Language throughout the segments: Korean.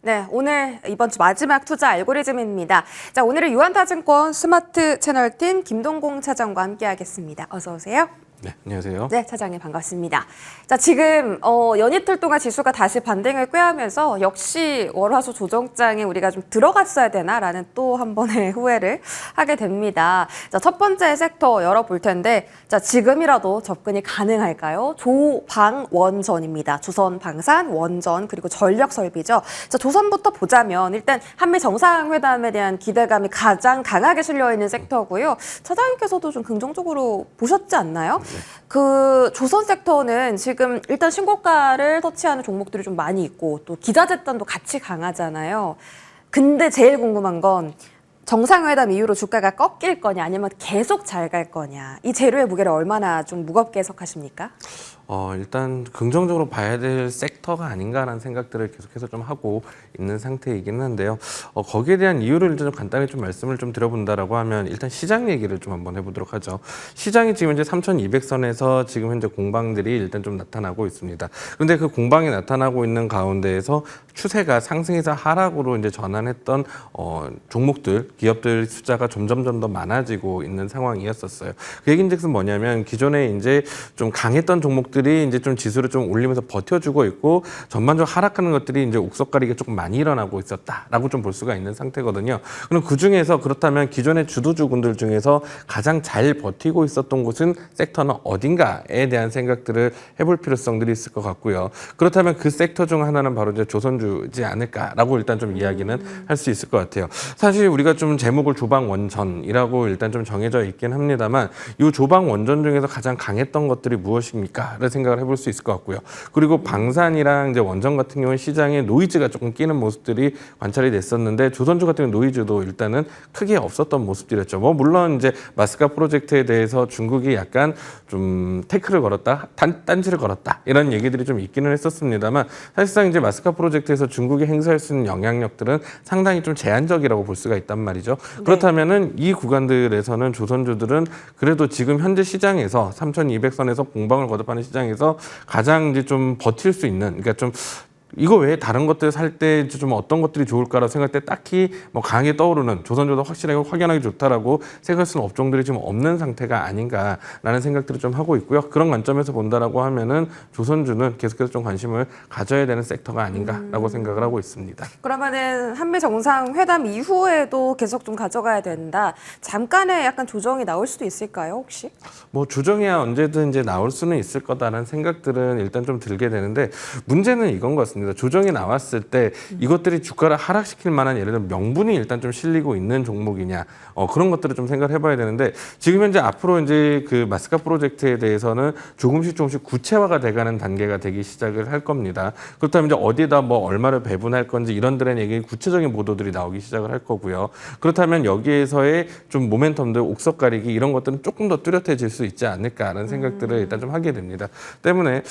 네, 오늘 이번 주 마지막 투자 알고리즘입니다. 자, 오늘은 유한타증권 스마트 채널팀 김동공 차장과 함께하겠습니다. 어서 오세요. 네, 안녕하세요. 네, 차장님 반갑습니다. 자, 지금 연이틀 동안 지수가 다시 반등을 꾀하면서 역시 월화수 조정장에 우리가 좀 들어갔어야 되나라는 또 한 번의 후회를 하게 됩니다. 자, 첫 번째 섹터 열어볼 텐데, 자, 지금이라도 접근이 가능할까요? 조방원전입니다. 조선 방산, 원전, 그리고 전력 설비죠. 자, 조선부터 보자면 일단 한미 정상회담에 대한 기대감이 가장 강하게 실려 있는 섹터고요. 차장님께서도 좀 긍정적으로 보셨지 않나요? 그 조선 섹터는 지금 일단 신고가를 터치하는 종목들이 좀 많이 있고 또 기자재단도 같이 강하잖아요. 근데 제일 궁금한 건 정상회담 이후로 주가가 꺾일 거냐 아니면 계속 잘 갈 거냐. 이 재료의 무게를 얼마나 좀 무겁게 해석하십니까? 일단 긍정적으로 봐야 될 섹터가 아닌가라는 생각들을 계속해서 좀 하고 있는 상태이기는 한데요. 거기에 대한 이유를 일단 좀 간단히 좀 말씀을 좀 드려본다라고 하면 일단 시장 얘기를 좀 한번 해보도록 하죠. 시장이 지금 현재 3,200선에서 지금 현재 공방들이 일단 좀 나타나고 있습니다. 그런데 그 공방이 나타나고 있는 가운데에서 추세가 상승에서 하락으로 이제 전환했던 종목들, 기업들 숫자가 점점 더 많아지고 있는 상황이었었어요. 그 얘기인즉슨 뭐냐면 기존에 이제 좀 강했던 종목들이 이제 좀 지수를 좀 올리면서 버텨주고 있고 전반적으로 하락하는 것들이 이제 옥석가리가 조금 많이 일어나고 있었다라고 좀 볼 수가 있는 상태거든요. 그럼 그 중에서 그렇다면 기존의 주도주군들 중에서 가장 잘 버티고 있었던 곳은 섹터는 어딘가에 대한 생각들을 해볼 필요성들이 있을 것 같고요. 그렇다면 그 섹터 중 하나는 바로 이제 조선주지 않을까라고 일단 좀 이야기는 할 수 있을 것 같아요. 사실 우리가 좀 제목을 조방원전이라고 일단 좀 정해져 있긴 합니다만 이 조방원전 중에서 가장 강했던 것들이 무엇입니까? 라는 생각을 해볼 수 있을 것 같고요. 그리고 방산이랑 이제 원전 같은 경우는 시장에 노이즈가 조금 끼는 모습들이 관찰이 됐었는데 조선주 같은 경우 노이즈도 일단은 크게 없었던 모습들이었죠. 뭐 물론 이제 마스카 프로젝트에 대해서 중국이 약간 좀 태클을 걸었다, 딴지를 걸었다 이런 얘기들이 좀 있기는 했었습니다만 사실상 이제 마스카 프로젝트에서 중국이 행사할 수 있는 영향력들은 상당히 좀 제한적이라고 볼 수가 있단 말이죠. 네. 그렇다면은 이 구간들에서는 조선주들은 그래도 지금 현재 시장에서 3,200선에서 공방을 거듭하는 시장에서 가장 이제 좀 버틸 수 있는, 그러니까 좀 이거 외에 다른 것들 살 때 좀 어떤 것들이 좋을까라고 생각할 때 딱히 뭐 강하게 떠오르는 조선주도 확실하게 확연하게 좋다라고 생각할 수 있는 업종들이 지금 없는 상태가 아닌가라는 생각들을 좀 하고 있고요. 그런 관점에서 본다라고 하면은 조선주는 계속해서 좀 관심을 가져야 되는 섹터가 아닌가라고 생각을 하고 있습니다. 그러면은 한미 정상회담 이후에도 계속 좀 가져가야 된다. 잠깐의 약간 조정이 나올 수도 있을까요, 혹시? 뭐 조정이야 언제든 이제 나올 수는 있을 거다라는 생각들은 일단 좀 들게 되는데 문제는 이건 것 같습니다. 조정이 나왔을 때 이것들이 주가를 하락시킬 만한 예를 들면 명분이 일단 좀 실리고 있는 종목이냐 그런 것들을 좀 생각을 해봐야 되는데 지금 현재 앞으로 이제 그 마스카 프로젝트에 대해서는 조금씩 구체화가 돼가는 단계가 되기 시작을 할 겁니다. 그렇다면 이제 어디에다 뭐 얼마를 배분할 건지 이런들의 얘기 구체적인 보도들이 나오기 시작을 할 거고요. 그렇다면 여기에서의 좀 모멘텀들 옥석 가리기 이런 것들은 조금 더 뚜렷해질 수 있지 않을까라는 생각들을 일단 좀 하게 됩니다. 때문에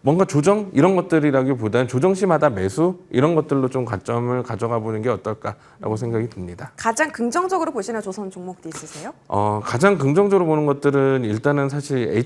뭔가 조정 이런 것들이라기보다는 조정시마다 매수 이런 것들로 좀 관점을 가져가 보는 게 어떨까라고 생각이 듭니다. 가장 긍정적으로 보시는 조선 종목도 있으세요? 가장 긍정적으로 보는 것들은 일단은 사실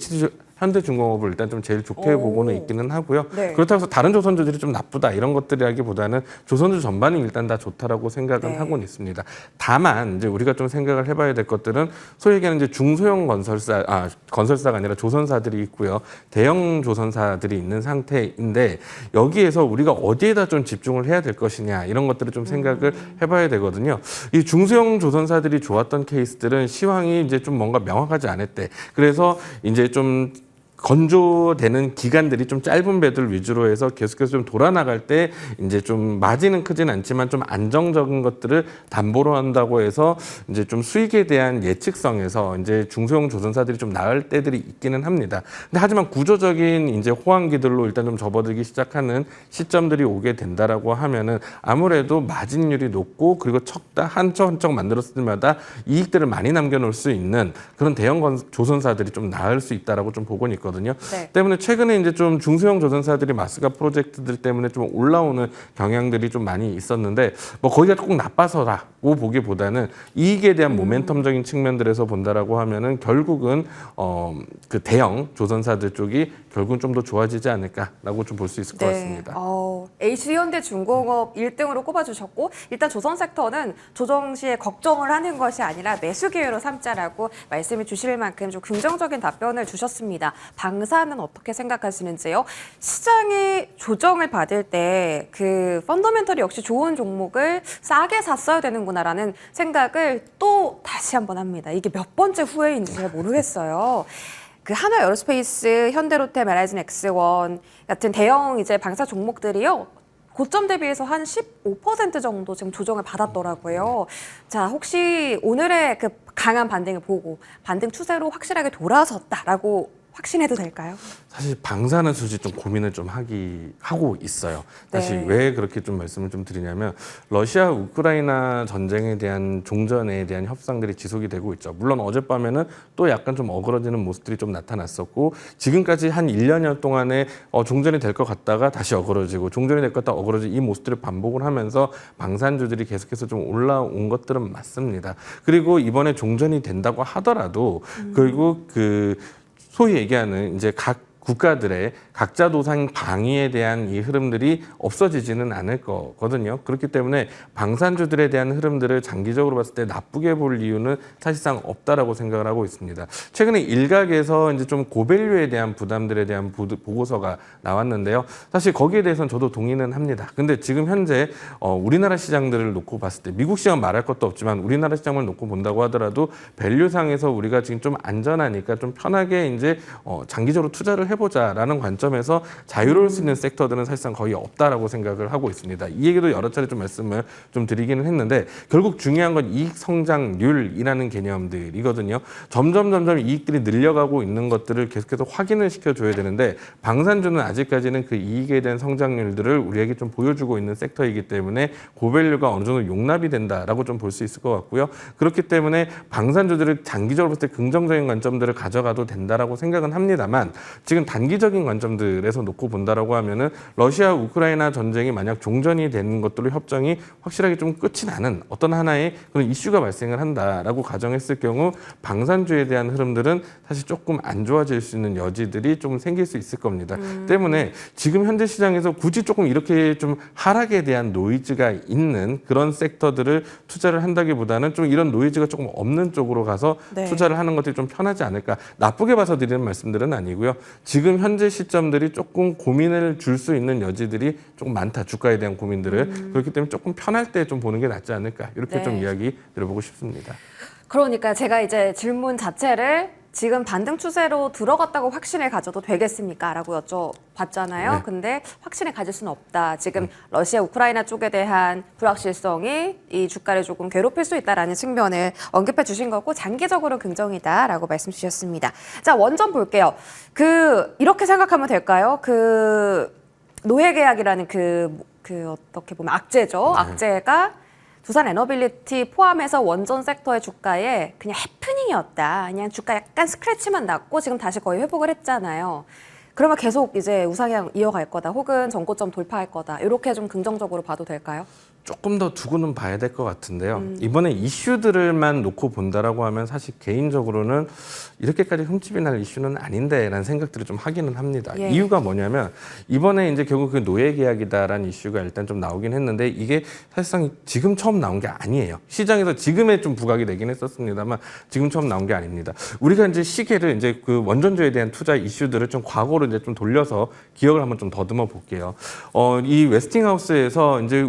현대중공업을 일단 좀 제일 좋게 보고는 있기는 하고요. 네. 그렇다고 해서 다른 조선주들이 좀 나쁘다 이런 것들이라기보다는 조선주 전반이 일단 다 좋다라고 생각은 네. 하고는 있습니다. 다만 이제 우리가 좀 생각을 해봐야 될 것들은 소위 얘기하는 이제 중소형 건설사가 아니라 조선사들이 있고요. 대형 조선사들이 있는 상태인데 여기에서 우리가 어디에다 좀 집중을 해야 될 것이냐 이런 것들을 좀 생각을 해봐야 되거든요. 이 중소형 조선사들이 좋았던 케이스들은 시황이 이제 좀 뭔가 명확하지 않을 때 그래서 이제 좀 건조되는 기간들이 좀 짧은 배들 위주로 해서 계속해서 좀 돌아나갈 때 이제 좀 마진은 크진 않지만 좀 안정적인 것들을 담보로 한다고 해서 이제 좀 수익에 대한 예측성에서 이제 중소형 조선사들이 좀 나을 때들이 있기는 합니다. 근데 하지만 구조적인 이제 호황기들로 일단 좀 접어들기 시작하는 시점들이 오게 된다라고 하면은 아무래도 마진율이 높고 그리고 척다 한 척 만들었을 때마다 이익들을 많이 남겨놓을 수 있는 그런 대형 조선사들이 좀 나을 수 있다라고 좀 보고는 있거든요. 네. 때문에 최근에 이제 좀 중소형 조선사들이 마스카 프로젝트들 때문에 좀 올라오는 경향들이 좀 많이 있었는데 뭐 거기가 꼭 나빠서라고 보기보다는 이익에 대한 모멘텀적인 측면들에서 본다라고 하면은 결국은 그 대형 조선사들 쪽이 결국은 좀 더 좋아지지 않을까라고 좀 볼 수 있을 것 같습니다. HC현대중공업 1등으로 꼽아주셨고 일단 조선 섹터는 조정 시에 걱정을 하는 것이 아니라 매수 기회로 삼자라고 말씀해 주실 만큼 좀 긍정적인 답변을 주셨습니다. 방사는 어떻게 생각하시는지요? 시장이 조정을 받을 때 그 펀더멘털이 역시 좋은 종목을 싸게 샀어야 되는구나라는 생각을 또 다시 한번 합니다. 이게 몇 번째 후회인지 잘 모르겠어요. 그 한화 에어로스페이스, 현대로테, 메라이즌 엑스원 같은 대형 이제 방사 종목들이요. 고점 대비해서 한 15% 정도 지금 조정을 받았더라고요. 자, 혹시 오늘의 그 강한 반등을 보고 반등 추세로 확실하게 돌아섰다라고 확신해도 될까요? 사실 방사능 수지 좀 고민을 좀 하고 있어요. 다시 네. 왜 그렇게 좀 말씀을 좀 드리냐면 러시아 우크라이나 전쟁에 대한 종전에 대한 협상들이 지속이 되고 있죠. 물론 어젯밤에는 또 약간 좀 어그러지는 모습들이 좀 나타났었고 지금까지 한 1년여 동안에 종전이 될 것 같다가 다시 어그러지고 종전이 될 것 같다가 어그러지고 이 모습들을 반복을 하면서 방산주들이 계속해서 좀 올라온 것들은 맞습니다. 그리고 이번에 종전이 된다고 하더라도 결국 그 소위 얘기하는 이제 각 국가들의 각자 도상 방위에 대한 이 흐름들이 없어지지는 않을 거거든요. 그렇기 때문에 방산주들에 대한 흐름들을 장기적으로 봤을 때 나쁘게 볼 이유는 사실상 없다라고 생각을 하고 있습니다. 최근에 일각에서 이제 좀 고밸류에 대한 부담들에 대한 보고서가 나왔는데요. 사실 거기에 대해서는 저도 동의는 합니다. 근데 지금 현재 우리나라 시장들을 놓고 봤을 때 미국 시장 말할 것도 없지만 우리나라 시장을 놓고 본다고 하더라도 밸류상에서 우리가 지금 좀 안전하니까 좀 편하게 이제 장기적으로 투자를 해보자라는 관점에서 자유로울 수 있는 섹터들은 사실상 거의 없다라고 생각을 하고 있습니다. 이 얘기도 여러 차례 좀 말씀을 좀 드리기는 했는데 결국 중요한 건 이익 성장률이라는 개념들이거든요. 점점 이익들이 늘려가고 있는 것들을 계속해서 확인을 시켜줘야 되는데 방산주는 아직까지는 그 이익에 대한 성장률들을 우리에게 좀 보여주고 있는 섹터이기 때문에 고밸류가 어느 정도 용납이 된다라고 좀 볼 수 있을 것 같고요. 그렇기 때문에 방산주들을 장기적으로 봤을 때 긍정적인 관점들을 가져가도 된다라고 생각은 합니다만 지금 단기적인 관점들에서 놓고 본다라고 하면은 러시아 우크라이나 전쟁이 만약 종전이 되는 것들로 협정이 확실하게 좀 끝이 나는 어떤 하나의 그런 이슈가 발생을 한다라고 가정했을 경우 방산주에 대한 흐름들은 사실 조금 안 좋아질 수 있는 여지들이 좀 생길 수 있을 겁니다. 때문에 지금 현재 시장에서 굳이 조금 이렇게 좀 하락에 대한 노이즈가 있는 그런 섹터들을 투자를 한다기보다는 좀 이런 노이즈가 조금 없는 쪽으로 가서 네. 투자를 하는 것들이 좀 편하지 않을까. 나쁘게 봐서 드리는 말씀들은 아니고요. 지금 현재 시점들이 조금 고민을 줄 수 있는 여지들이 조금 많다. 주가에 대한 고민들을. 그렇기 때문에 조금 편할 때 좀 보는 게 낫지 않을까. 이렇게 네. 좀 이야기 드려보고 싶습니다. 그러니까 제가 이제 질문 자체를 지금 반등 추세로 들어갔다고 확신을 가져도 되겠습니까? 라고 여쭤봤잖아요. 네. 근데 확신을 가질 수는 없다. 지금 러시아, 우크라이나 쪽에 대한 불확실성이 이 주가를 조금 괴롭힐 수 있다라는 측면을 언급해 주신 거고 장기적으로 긍정이다라고 말씀 주셨습니다. 자, 원전 볼게요. 이렇게 생각하면 될까요? 노예계약이라는 어떻게 보면 악재죠. 네. 악재가 두산 에너빌리티 포함해서 원전 섹터의 주가에 그냥 해프닝이었다. 그냥 주가 약간 스크래치만 났고 지금 다시 거의 회복을 했잖아요. 그러면 계속 이제 우상향 이어갈 거다. 혹은 전고점 돌파할 거다. 이렇게 좀 긍정적으로 봐도 될까요? 조금 더 두고는 봐야 될 것 같은데요. 이번에 이슈들만 놓고 본다라고 하면 사실 개인적으로는 이렇게까지 흠집이 날 이슈는 아닌데라는 생각들을 좀 하기는 합니다. 예. 이유가 뭐냐면 이번에 이제 결국 그 노예 계약이다라는 이슈가 일단 좀 나오긴 했는데 이게 사실상 지금 처음 나온 게 아니에요. 시장에서 지금에 좀 부각이 되긴 했었습니다만 지금 처음 나온 게 아닙니다. 우리가 이제 시계를 이제 그 원전주에 대한 투자 이슈들을 좀 과거로 이제 좀 돌려서 기억을 한번 좀 더듬어 볼게요. 이 웨스팅하우스에서 이제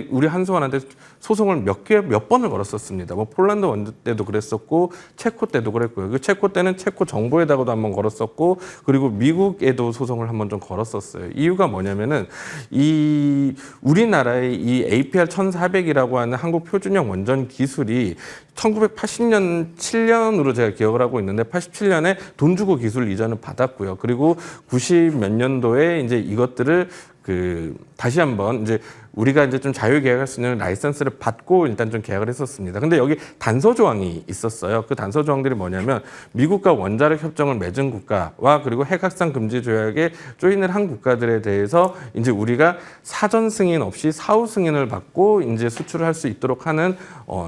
우리 한수원한테 소송을 몇 번을 걸었었습니다. 뭐 폴란드 원전 때도 그랬었고 체코 때도 그랬고요. 그 체코 때는 체코 정부에다가도 한번 걸었었고 그리고 미국에도 소송을 한번 좀 걸었었어요. 이유가 뭐냐면은 이 우리나라의 이 APR 1400이라고 하는 한국 표준형 원전 기술이 1980년 7년으로 제가 기억을 하고 있는데 87년에 돈 주고 기술 이전을 받았고요. 그리고 90 몇 년도에 이제 이것들을 다시 한번 이제 우리가 이제 좀 자유 계약할 수 있는 라이선스를 받고 일단 좀 계약을 했었습니다. 근데 여기 단서 조항이 있었어요. 그 단서 조항들이 뭐냐면 미국과 원자력 협정을 맺은 국가와 그리고 핵 확산 금지 조약에 조인을 한 국가들에 대해서 이제 우리가 사전 승인 없이 사후 승인을 받고 이제 수출을 할 수 있도록 하는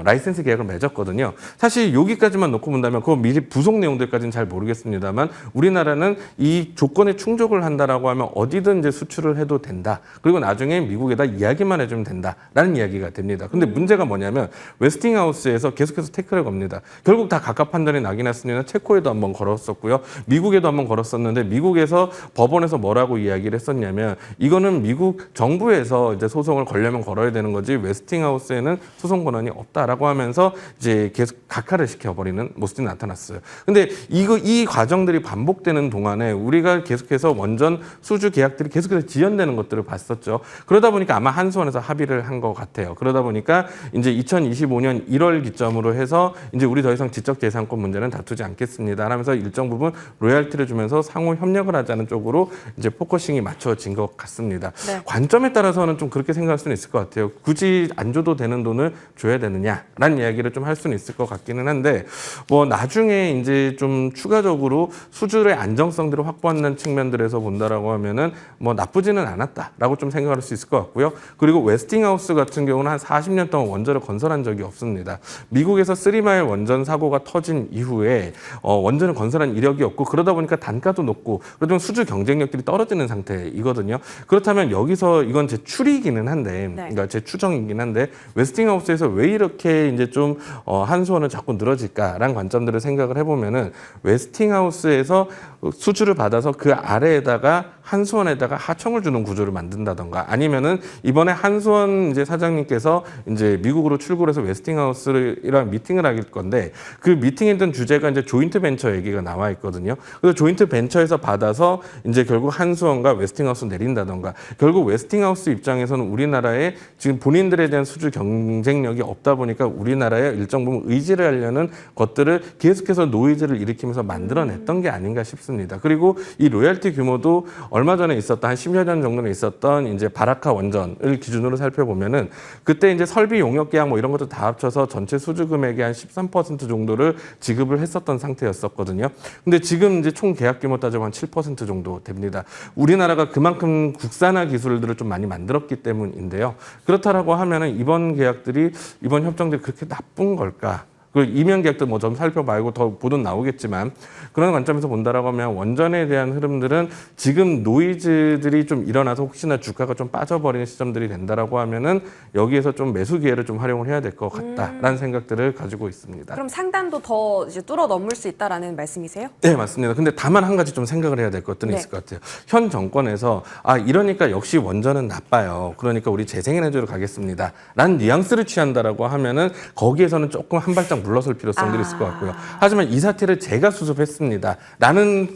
라이센스 계약을 맺었거든요. 사실 여기까지만 놓고 본다면 그 미리 부속 내용들까지는 잘 모르겠습니다만 우리나라는 이 조건에 충족을 한다라고 하면 어디든 이제 수출을 해도 된다. 그리고 나중에 미국에다 이야기만 해주면 된다라는 이야기가 됩니다. 근데 문제가 뭐냐면 웨스팅하우스에서 계속해서 태클을 겁니다. 결국 다 각각 판단이 나긴 했으면 체코에도 한번 걸었었고요. 미국에도 한번 걸었었는데 미국에서 법원에서 뭐라고 이야기를 했었냐면 이거는 미국 정부에서 이제 소송을 걸려면 걸어야 되는 거지 웨스팅하우스에는 소송 권한이 없다라고 하면서 이제 계속 각하를 시켜버리는 모습이 나타났어요. 근데 이 과정들이 반복되는 동안에 우리가 계속해서 원전 수주 계약들이 계속해서 지연되는 것들을 봤었죠. 그러다 보니까 아마 한수원에서 합의를 한 것 같아요. 그러다 보니까 이제 2025년 1월 기점으로 해서 이제 우리 더 이상 지적재산권 문제는 다투지 않겠습니다. 하면서 일정 부분 로열티를 주면서 상호 협력을 하자는 쪽으로 이제 포커싱이 맞춰진 것 같습니다. 네. 관점에 따라서는 좀 그렇게 생각할 수는 있을 것 같아요. 굳이 안 줘도 되는 돈을 줘야 되느냐라는 이야기를 좀 할 수는 있을 것 같기는 한데 뭐 나중에 이제 좀 추가적으로 수주의 안정성들을 확보하는 측면들에서 본다라고 하면은 뭐 나쁘지는 않았다라고 좀 생각할 수 있을 것 같고요. 그리고 웨스팅하우스 같은 경우는 한 40년 동안 원전을 건설한 적이 없습니다. 미국에서 3마일 원전 사고가 터진 이후에 원전을 건설한 이력이 없고 그러다 보니까 단가도 높고 그러다 수주 경쟁력들이 떨어지는 상태이거든요. 그렇다면 여기서 이건 제 추리이기는 한데, 그러니까 제 추정이긴 한데 웨스팅하우스에서 왜 이렇게 이제 좀 한수원은 자꾸 늘어질까라는 관점들을 생각을 해보면은 웨스팅하우스에서 수주를 받아서 그 아래에다가 한수원에다가 하청을 주는 구조를 만든다던가 아니면은 이번에 한수원 이제 사장님께서 이제 미국으로 출국을 해서 웨스팅하우스랑 미팅을 하길 건데 그 미팅에 있던 주제가 이제 조인트 벤처 얘기가 나와 있거든요. 그래서 조인트 벤처에서 받아서 이제 결국 한수원과 웨스팅하우스 내린다던가 결국 웨스팅하우스 입장에서는 우리나라에 지금 본인들에 대한 수주 경쟁력이 없다 보니까 우리나라에 일정 부분 의지를 하려는 것들을 계속해서 노이즈를 일으키면서 만들어냈던 게 아닌가 싶습니다. 그리고 이 로열티 규모도 얼마 전에 있었던 한 10여 년 정도는 있었던 이제 바라카 원전을 기준으로 살펴보면은 그때 이제 설비 용역 계약 뭐 이런 것도 다 합쳐서 전체 수주 금액의 한 13% 정도를 지급을 했었던 상태였었거든요. 근데 지금 이제 총 계약 규모 따지면 한 7% 정도 됩니다. 우리나라가 그만큼 국산화 기술들을 좀 많이 만들었기 때문인데요. 그렇다라고 하면은 이번 계약들이 이번 협정들이 그렇게 나쁜 걸까? 그 이면 계약도 뭐 좀 살펴봐고 더 보돈 나오겠지만 그런 관점에서 본다라고 하면 원전에 대한 흐름들은 지금 노이즈들이 좀 일어나서 혹시나 주가가 좀 빠져버리는 시점들이 된다라고 하면은 여기에서 좀 매수 기회를 좀 활용을 해야 될 것 같다라는 생각들을 가지고 있습니다. 그럼 상단도 더 이제 뚫어 넘을 수 있다라는 말씀이세요? 네, 맞습니다. 근데 다만 한 가지 좀 생각을 해야 될 것들은 있을 것 같아요. 현 정권에서 이러니까 역시 원전은 나빠요. 그러니까 우리 재생에너지로 가겠습니다. 라는 뉘앙스를 취한다라고 하면은 거기에서는 조금 한 발짝 물러설 필요성들이 있을 것 같고요. 하지만 이 사태를 제가 수습했습니다. 라는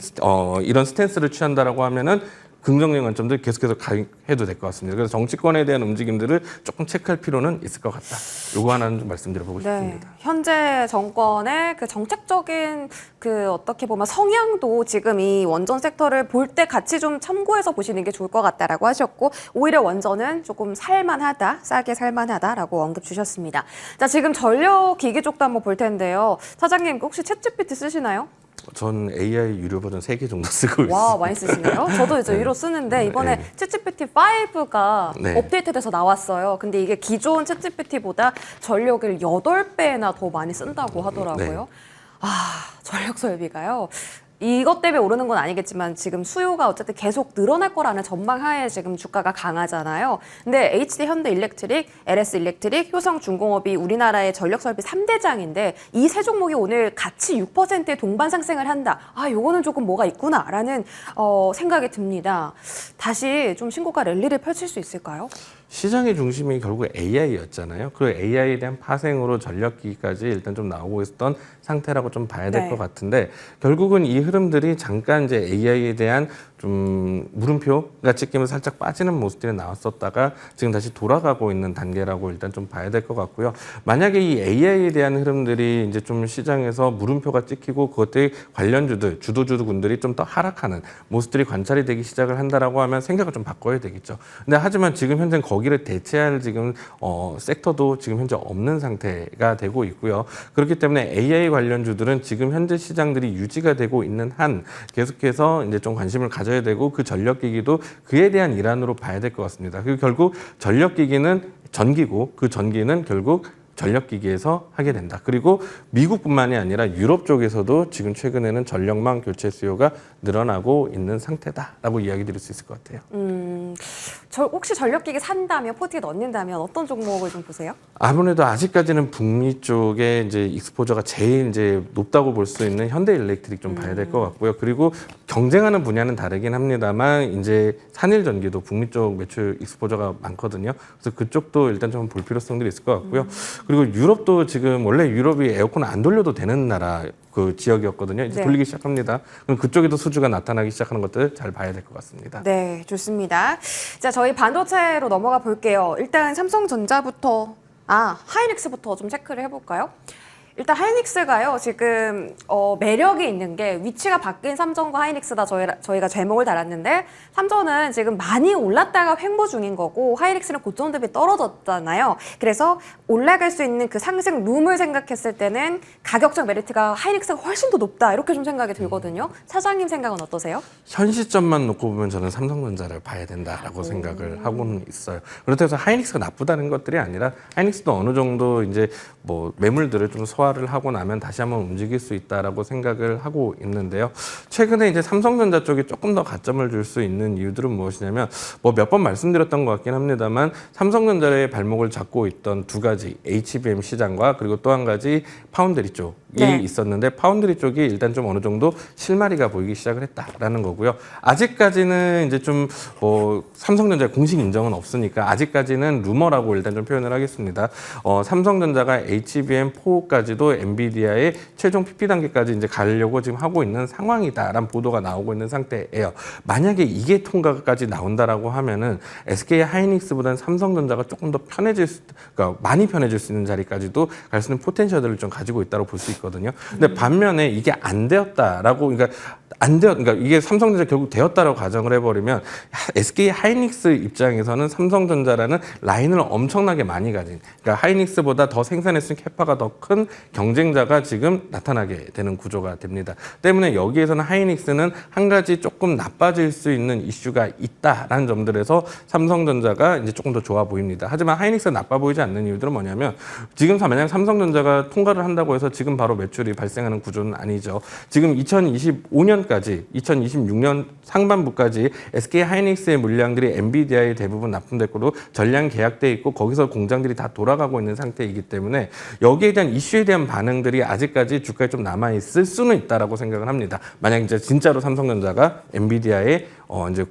이런 스탠스를 취한다라고 하면은 긍정적인 관점들 계속해서 해도 될 것 같습니다. 그래서 정치권에 대한 움직임들을 조금 체크할 필요는 있을 것 같다. 요거 하나는 좀 말씀드려보고 싶습니다. 현재 정권의 그 정책적인 그 어떻게 보면 성향도 지금 이 원전 섹터를 볼 때 같이 좀 참고해서 보시는 게 좋을 것 같다라고 하셨고 오히려 원전은 조금 살만하다, 싸게 살만하다라고 언급 주셨습니다. 자, 지금 전력 기기 쪽도 한번 볼 텐데요. 사장님 혹시 챗GPT 쓰시나요? 전 AI 유료 버전 3개 정도 쓰고 있습니다. 와, 많이 쓰시네요. 저도 이제 유료 쓰는데 이번에 챗GPT 5가 업데이트돼서 나왔어요. 근데 이게 기존 챗GPT보다 전력을 8배나 더 많이 쓴다고 하더라고요. 전력 설비가요. 이것 때문에 오르는 건 아니겠지만 지금 수요가 어쨌든 계속 늘어날 거라는 전망하에 지금 주가가 강하잖아요. 근데 HD 현대 일렉트릭, LS 일렉트릭, 효성중공업이 우리나라의 전력 설비 3대장인데 이 세 종목이 오늘 같이 6%의 동반 상승을 한다. 요거는 조금 뭐가 있구나라는 생각이 듭니다. 다시 좀 신고가 랠리를 펼칠 수 있을까요? 시장의 중심이 결국 AI였잖아요. 그 AI에 대한 파생으로 전력기기까지 일단 좀 나오고 있었던 상태라고 좀 봐야 될 것 같은데 결국은 이 흐름들이 잠깐 이제 AI에 대한 좀 물음표가 찍히면 살짝 빠지는 모습들이 나왔었다가 지금 다시 돌아가고 있는 단계라고 일단 좀 봐야 될 것 같고요. 만약에 이 AI에 대한 흐름들이 이제 좀 시장에서 물음표가 찍히고 그것들이 관련주들, 주도주들군들이 좀 더 하락하는 모습들이 관찰이 되기 시작을 한다라고 하면 생각을 좀 바꿔야 되겠죠. 근데 하지만 지금 현재 거기를 대체할 지금 섹터도 지금 현재 없는 상태가 되고 있고요. 그렇기 때문에 AI 관련주들은 지금 현재 시장들이 유지가 되고 있는 한 계속해서 이제 좀 관심을 가져야 되고 그 전력기기도 그에 대한 일환으로 봐야 될 것 같습니다. 그리고 결국 전력기기는 전기고 그 전기는 결국 전력기기에서 하게 된다. 그리고 미국뿐만이 아니라 유럽 쪽에서도 지금 최근에는 전력망 교체 수요가 늘어나고 있는 상태다라고 이야기 드릴 수 있을 것 같아요. 혹시 전력기기 산다면 포트에 넣는다면 어떤 종목을 좀 보세요? 아무래도 아직까지는 북미 쪽에 이제 익스포저가 제일 이제 높다고 볼 수 있는 현대일렉트릭 좀 봐야 될 것 같고요. 그리고 경쟁하는 분야는 다르긴 합니다만 이제 산일전기도 북미 쪽 매출 익스포저가 많거든요. 그래서 그쪽도 일단 좀 볼 필요성들이 있을 것 같고요. 그리고 유럽도 지금 원래 유럽이 에어컨 안 돌려도 되는 나라 그 지역이었거든요. 이제 네. 돌리기 시작합니다. 그럼 그쪽에도 수주가 나타나기 시작하는 것들 잘 봐야 될 것 같습니다. 네, 좋습니다. 자, 저희 반도체로 넘어가 볼게요. 일단 삼성전자부터, 하이닉스부터 좀 체크를 해볼까요? 일단 하이닉스가요, 지금 매력이 있는 게 위치가 바뀐 삼성과 하이닉스다 저희가 제목을 달았는데 삼성은 지금 많이 올랐다가 횡보 중인 거고 하이닉스는 고점 대비 떨어졌잖아요. 그래서 올라갈 수 있는 그 상승 룸을 생각했을 때는 가격적 메리트가 하이닉스가 훨씬 더 높다 이렇게 좀 생각이 들거든요. 사장님 생각은 어떠세요? 현 시점만 놓고 보면 저는 삼성전자를 봐야 된다라고 생각을 하고는 있어요. 그렇다고 해서 하이닉스가 나쁘다는 것들이 아니라 하이닉스도 어느 정도 이제 뭐 매물들을 좀 소화를 하고 나면 다시 한번 움직일 수 있다라고 생각을 하고 있는데요. 최근에 이제 삼성전자 쪽에 조금 더 가점을 줄 수 있는 이유들은 무엇이냐면 뭐 몇 번 말씀드렸던 것 같긴 합니다만 삼성전자의 발목을 잡고 있던 두 가지 HBM 시장과 그리고 또 한 가지 파운드리 쪽이 있었는데 파운드리 쪽이 일단 좀 어느 정도 실마리가 보이기 시작을 했다라는 거고요. 아직까지는 이제 좀 뭐 삼성전자 공식 인정은 없으니까 아직까지는 루머라고 일단 좀 표현을 하겠습니다. 삼성전자가 HBM4까지도 엔비디아의 최종 PP 단계까지 이제 가려고 지금 하고 있는 상황이다라는 보도가 나오고 있는 상태예요. 만약에 이게 통과까지 나온다라고 하면은 SK 하이닉스보다는 삼성전자가 조금 더 그러니까 많이 편해질 수 있는 자리까지도 갈 수 있는 포텐셜들을 좀 가지고 있다고 볼 수 있거든요. 근데 반면에 이게 안 되었다라고 그러니까 이게 삼성전자 결국 되었다라고 가정을 해버리면 SK 하이닉스 입장에서는 삼성전자라는 라인을 엄청나게 많이 가진 그러니까 하이닉스보다 더 생산할 수 있는 캐파가 더 큰 경쟁자가 지금 나타나게 되는 구조가 됩니다. 때문에 여기에서는 하이닉스는 한 가지 조금 나빠질 수 있는 이슈가 있다라는 점들에서 삼성전자가 이제 조금 더 좋아 보입니다. 하지만 하이닉스가 나빠 보이지 않는 이유들은 뭐냐면 지금 만약 삼성전자가 통과를 한다고 해서 지금 바로 매출이 발생하는 구조는 아니죠. 지금 2025년까지 2026년 상반부까지 SK 하이닉스의 물량들이 엔비디아에 대부분 납품됐고도 전량 계약돼 있고 거기서 공장들이 다 돌아가고 있는 상태이기 때문에 여기에 대한 이슈에 대한 반응들이 아직까지 주가에 좀 남아 있을 수는 있다라고 생각을 합니다. 만약 이제 진짜로 삼성전자가 엔비디아의 이제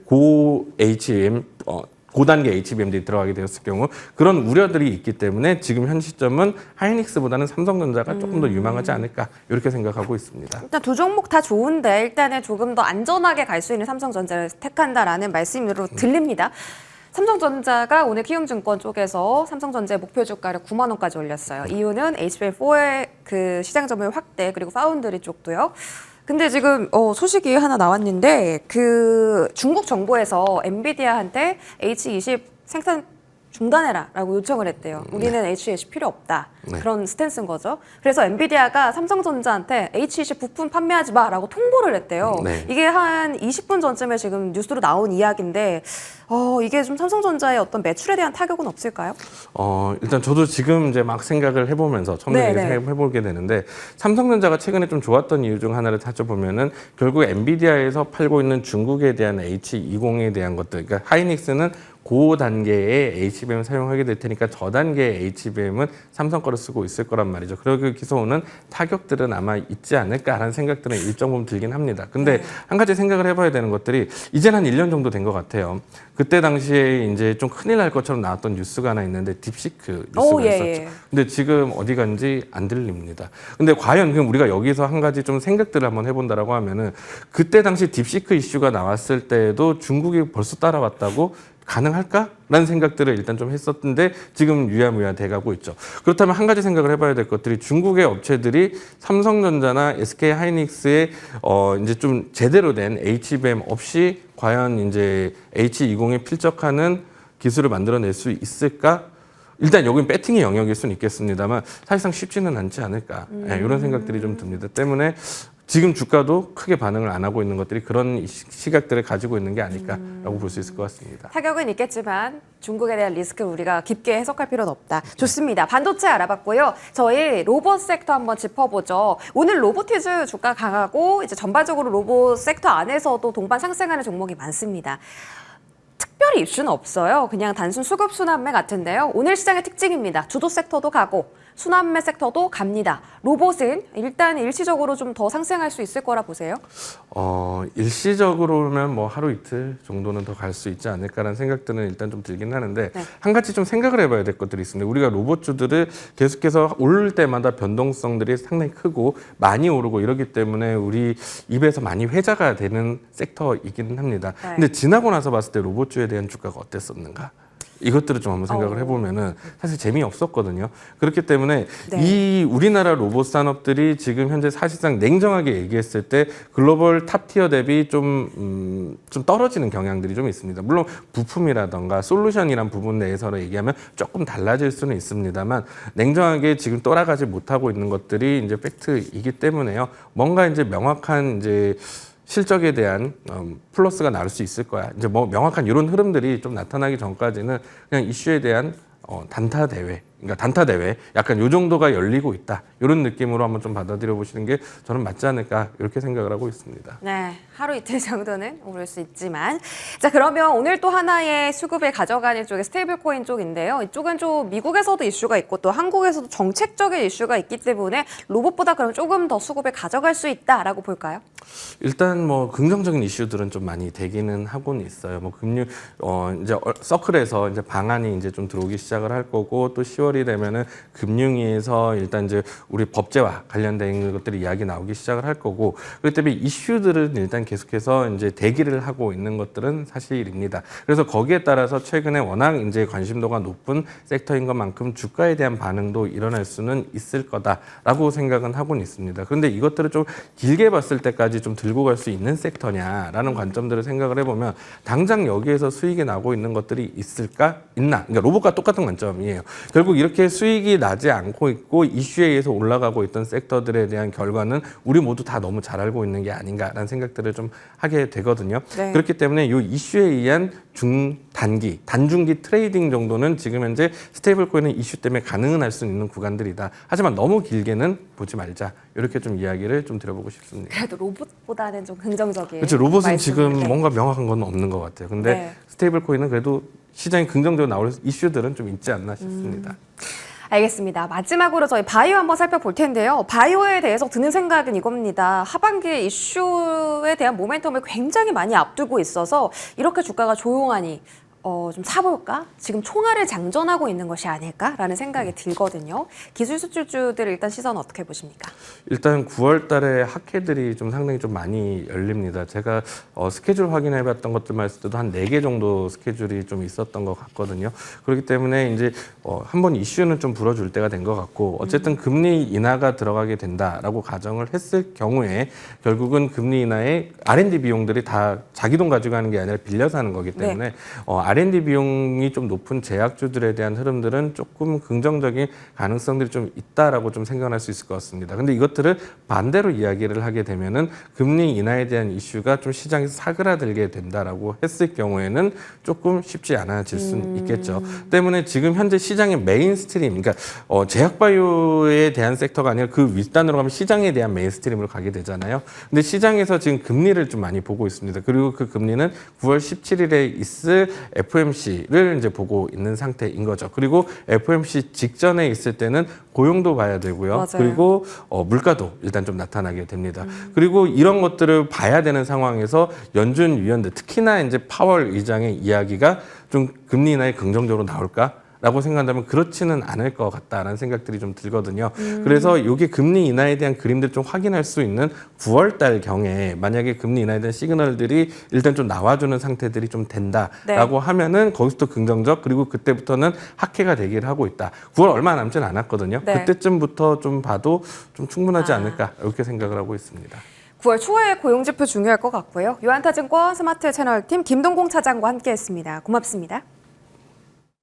고단계 HBM들이 들어가게 되었을 경우 그런 우려들이 있기 때문에 지금 현 시점은 하이닉스보다는 삼성전자가 조금 더 유망하지 않을까 이렇게 생각하고 있습니다. 일단 두 종목 다 좋은데 일단은 조금 더 안전하게 갈 수 있는 삼성전자를 택한다라는 말씀으로 들립니다. 삼성전자가 오늘 키움증권 쪽에서 삼성전자의 목표 주가를 9만 원까지 올렸어요. 이유는 HBM4의 그 시장 점유율 확대 그리고 파운드리 쪽도요. 근데 지금 소식이 하나 나왔는데 그 중국 정부에서 엔비디아한테 H20 생산 중단해라라고 요청을 했대요. 우리는 H20 필요 없다. 그런 스탠스인 거죠. 그래서 엔비디아가 삼성전자한테 H20 부품 판매하지 마라고 통보를 했대요. 이게 한 20분 전쯤에 지금 뉴스로 나온 이야기인데 이게 좀 삼성전자의 어떤 매출에 대한 타격은 없을까요? 일단 저도 지금 이제 막 생각을 해보면서 처음에 해보게 되는데 삼성전자가 최근에 좀 좋았던 이유 중 하나를 찾아보면은 결국 엔비디아에서 팔고 있는 중국에 대한 H20에 대한 것들, 그러니까 하이닉스는 고 단계의 HBM 사용하게 될 테니까 저 단계의 HBM은 삼성 거를 쓰고 있을 거란 말이죠. 그러기서 오는 타격들은 아마 있지 않을까라는 생각들은 일정 부분 들긴 합니다. 근데 한 가지 생각을 해봐야 되는 것들이 이제는 한 1년 정도 된 것 같아요. 그때 당시에 이제 좀 큰일 날 것처럼 나왔던 뉴스가 하나 있는데 딥시크 뉴스가 있었죠. 근데 지금 어디 간지 안 들립니다. 근데 과연 그럼 우리가 여기서 한 가지 좀 생각들을 한번 해본다라고 하면은 그때 당시 딥시크 이슈가 나왔을 때에도 중국이 벌써 따라왔다고 가능할까라는 생각들을 일단 좀 했었는데 지금 유야무야 돼가고 있죠. 그렇다면 한 가지 생각을 해봐야 될 것들이 중국의 업체들이 삼성전자나 SK 하이닉스의 이제 좀 제대로 된 HBM 없이 과연 이제 H20에 필적하는 기술을 만들어낼 수 있을까? 일단 여긴 배팅의 영역일 수는 있겠습니다만 사실상 쉽지는 않지 않을까 네, 이런 생각들이 좀 듭니다. 때문에 지금 주가도 크게 반응을 안 하고 있는 것들이 그런 시각들을 가지고 있는 게 아닐까라고 볼 수 있을 것 같습니다. 타격은 있겠지만 중국에 대한 리스크를 우리가 깊게 해석할 필요는 없다. 좋습니다. 반도체 알아봤고요. 저희 로봇 섹터 한번 짚어보죠. 오늘 로보티즈 주가 강하고 이제 전반적으로 로봇 섹터 안에서도 동반 상승하는 종목이 많습니다. 특별히 이슈는 없어요. 그냥 단순 수급 순환매 같은데요. 오늘 시장의 특징입니다. 주도 섹터도 가고 순환매 섹터도 갑니다. 로봇은 일단 일시적으로 좀 더 상승할 수 있을 거라 보세요? 일시적으로면 뭐 하루 이틀 정도는 더 갈 수 있지 않을까라는 생각들은 일단 좀 들긴 하는데 네. 한 가지 좀 생각을 해봐야 될 것들이 있습니다. 우리가 로봇주들을 계속해서 오를 때마다 변동성들이 상당히 크고 많이 오르고 이러기 때문에 우리 입에서 많이 회자가 되는 섹터이기는 합니다. 네. 근데 지나고 나서 봤을 때 로봇주에 대한 주가가 어땠었는가? 이것들을 좀 한번 생각을 해보면은 사실 재미없었거든요. 그렇기 때문에 네. 이 우리나라 로봇 산업들이 지금 현재 사실상 냉정하게 얘기했을 때 글로벌 탑티어 대비 좀 떨어지는 경향들이 좀 있습니다. 물론 부품이라던가 솔루션이란 부분 내에서 얘기하면 조금 달라질 수는 있습니다만 냉정하게 지금 따라가지 못하고 있는 것들이 이제 팩트이기 때문에요. 뭔가 이제 명확한 이제 실적에 대한 플러스가 나올 수 있을 거야. 이제 뭐 명확한 이런 흐름들이 좀 나타나기 전까지는 그냥 이슈에 대한 단타 대회, 그러니까 단타 대회, 약간 요 정도가 열리고 있다. 이런 느낌으로 한번 좀 받아들여 보시는 게 저는 맞지 않을까 이렇게 생각을 하고 있습니다. 네, 하루 이틀 정도는 오를 수 있지만 자 그러면 오늘 또 하나의 수급을 가져가는 쪽이 스테이블 코인 쪽인데요. 이쪽은 좀 미국에서도 이슈가 있고 또 한국에서도 정책적인 이슈가 있기 때문에 로봇보다 그럼 조금 더 수급을 가져갈 수 있다라고 볼까요? 일단 뭐 긍정적인 이슈들은 좀 많이 되기는 하고는 있어요. 뭐 금융 이제 서클에서 이제 방안이 이제 좀 들어오기 시작을 할 거고 또 10월이 되면은 금융위에서 일단 이제 우리 법제와 관련된 것들이 이야기 나오기 시작을 할 거고 그렇기 때문에 이슈들은 일단 계속해서 이제 대기를 하고 있는 것들은 사실입니다. 그래서 거기에 따라서 최근에 워낙 이제 관심도가 높은 섹터인 것만큼 주가에 대한 반응도 일어날 수는 있을 거다라고 생각은 하고는 있습니다. 그런데 이것들을 좀 길게 봤을 때까지 좀 들고 갈 수 있는 섹터냐라는 관점들을 생각을 해보면 당장 여기에서 수익이 나고 있는 것들이 있을까? 있나? 그러니까 로봇과 똑같은 관점이에요. 결국 이렇게 수익이 나지 않고 있고 이슈에 의해서 올라가고 있던 섹터들에 대한 결과는 우리 모두 다 너무 잘 알고 있는 게 아닌가라는 생각들을 좀 하게 되거든요. 네. 그렇기 때문에 이 이슈에 의한 중단기, 단중기 트레이딩 정도는 지금 현재 스테이블 코인은 이슈 때문에 가능은 할 수 있는 구간들이다. 하지만 너무 길게는 보지 말자. 이렇게 좀 이야기를 좀 드려보고 싶습니다. 그래도 로봇보다는 좀 긍정적인 그렇죠. 로봇은 말씀을, 지금 네. 뭔가 명확한 건 없는 것 같아요. 근데 네. 스테이블 코인은 그래도 시장이 긍정적으로 나올 이슈들은 좀 있지 않나 싶습니다. 알겠습니다. 마지막으로 저희 바이오 한번 살펴볼 텐데요. 바이오에 대해서 드는 생각은 이겁니다. 하반기에 이슈에 대한 모멘텀을 굉장히 많이 앞두고 있어서 이렇게 주가가 조용하니 좀 사볼까? 지금 총알을 장전하고 있는 것이 아닐까라는 생각이 들거든요. 기술 수출주들 일단 시선 어떻게 보십니까? 일단 9월 달에 학회들이 좀 상당히 좀 많이 열립니다. 제가 스케줄 확인해 봤던 것들만 했을 때도 한 4개 정도 스케줄이 좀 있었던 것 같거든요. 그렇기 때문에 이제 한번 이슈는 좀 불어줄 때가 된 것 같고 어쨌든 금리 인하가 들어가게 된다라고 가정을 했을 경우에 결국은 금리 인하의 R&D 비용들이 다 자기 돈 가지고 하는 게 아니라 빌려서 하는 거기 때문에 네. R&D 비용이 좀 높은 제약주들에 대한 흐름들은 조금 긍정적인 가능성들이 좀 있다라고 좀 생각할 수 있을 것 같습니다. 근데 이것들을 반대로 이야기를 하게 되면은 금리 인하에 대한 이슈가 좀 시장에서 사그라들게 된다라고 했을 경우에는 조금 쉽지 않아질 수는 있겠죠. 때문에 지금 현재 시장의 메인스트림, 그러니까 제약바이오에 대한 섹터가 아니라 그 윗단으로 가면 시장에 대한 메인스트림으로 가게 되잖아요. 근데 시장에서 지금 금리를 좀 많이 보고 있습니다. 그리고 그 금리는 9월 17일에 있을 FOMC를 이제 보고 있는 상태인 거죠. 그리고 FOMC 직전에 있을 때는 고용도 봐야 되고요. 맞아요. 그리고 물가도 일단 좀 나타나게 됩니다. 그리고 이런 것들을 봐야 되는 상황에서 연준 위원들, 특히나 이제 파월 의장의 이야기가 좀 금리 인하에 긍정적으로 나올까? 라고 생각한다면 그렇지는 않을 것 같다라는 생각들이 좀 들거든요. 그래서 이게 금리 인하에 대한 그림들 좀 확인할 수 있는 9월 달 경에 만약에 금리 인하에 대한 시그널들이 일단 좀 나와주는 상태들이 좀 된다라고 하면은 거기서 또 긍정적, 그리고 그때부터는 학회가 대기를 하고 있다. 9월 얼마 남진 않았거든요. 네. 그때쯤부터 좀 봐도 좀 충분하지 않을까 이렇게 생각을 하고 있습니다. 9월 초에 고용지표 중요할 것 같고요. 유한타증권 스마트 채널팀 김동공 차장과 함께했습니다. 고맙습니다.